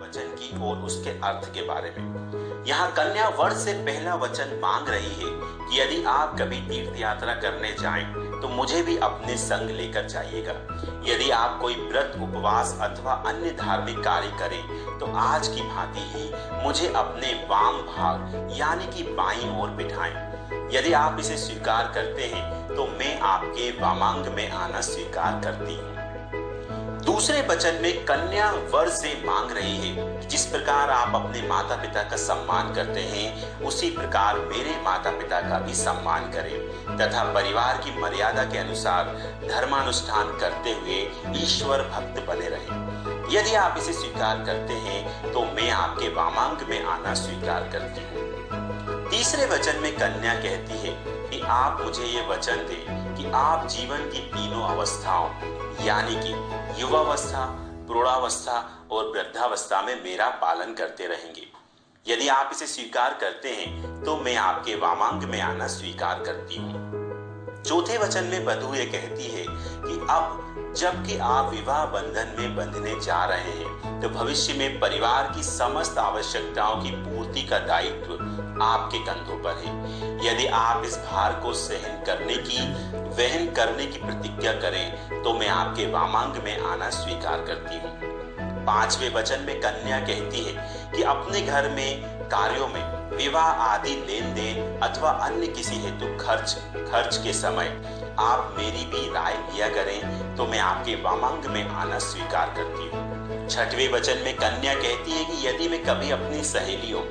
वचन की और उसके अर्थ के बारे में। यहाँ कन्या वर से पहला वचन मांग रही है कि यदि आप कभी तीर्थ यात्रा करने जाएं तो मुझे भी अपने संग लेकर जाइएगा। यदि आप कोई व्रत, उपवास अथवा अन्य धार्मिक कार्य करें तो आज की भांति ही मुझे अपने वाम भाग यानी कि बाईं ओर बिठाएं। यदि आप इसे स्वीकार करते हैं तो मैं आपके वामांग में आना स्वीकार करती हूँ। दूसरे वचन में कन्या वर से मांग रही है कि जिस प्रकार आप अपने माता पिता का सम्मान करते हैं उसी प्रकार मेरे माता पिता का भी सम्मान करें तथा परिवार की मर्यादा के अनुसार धर्मानुष्ठान करते हुए ईश्वर भक्त बने रहें। यदि आप इसे स्वीकार करते हैं तो मैं आपके वामांग में आना स्वीकार करती हूँ। तीसरे वचन में कन्या कहती है कि आप मुझे ये वचन दें कि आप जीवन की तीनों अवस्थाओं यानी कि युवावस्था, प्रौढ़ावस्था और वृद्धावस्था में मेरा पालन करते रहेंगे। यदि आप इसे स्वीकार करते हैं तो मैं आपके वामांग में आना स्वीकार करती हूँ। चौथे वचन में वधू ये कहती है कि अब जबकि आप विवाह बंधन में बंधने जा रहे हैं तो भविष्य में परिवार की समस्त आवश्यकताओं की पूर्ति का दायित्व आपके कंधों पर है। यदि आप इस भार को वहन करने की प्रतिज्ञा करें तो मैं आपके वामांग में आना स्वीकार करती हूँ। पांचवें वचन में कन्या कहती है कि अपने घर में कार्यों में विवाह आदि लेन देन अथवा अन्य किसी हेतु खर्च के समय आप मेरी भी राय लिया करें तो मैं आपके वामांग में आना स्वीकार करती हूँ। छठवें वचन में कन्या कहती है कि यदि मैं कभी अपनी सहेलियों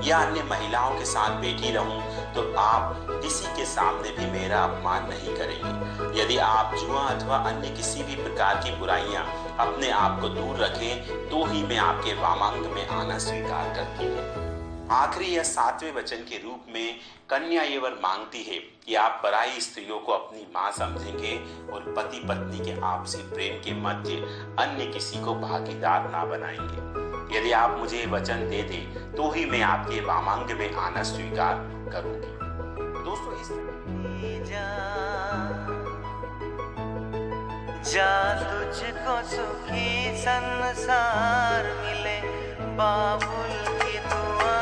या अन्य महिलाओं के साथ बैठी रहूं तो आप किसी के सामने भी मेरा अपमान नहीं करेंगे। यदि आप जुआ अथवा अन्य किसी भी प्रकार की बुराइयां अपने आप को दूर रखें तो ही मैं आपके वामांग में आना स्वीकार करती हूँ। आखिरी या सातवें वचन के रूप में कन्या ये वर मांगती है कि आप पराई स्त्रियों को अपनी मां समझेंगे और पति पत्नी के आपसी प्रेम के मध्य अन्य किसी को भागीदार ना बनाएंगे। यदि आप मुझे वचन दे दें तो ही मैं आपके वामांग में आना स्वीकार करूंगी। दोस्तों जा तुझको सुखी संसार मिले, बाबुल की दुआ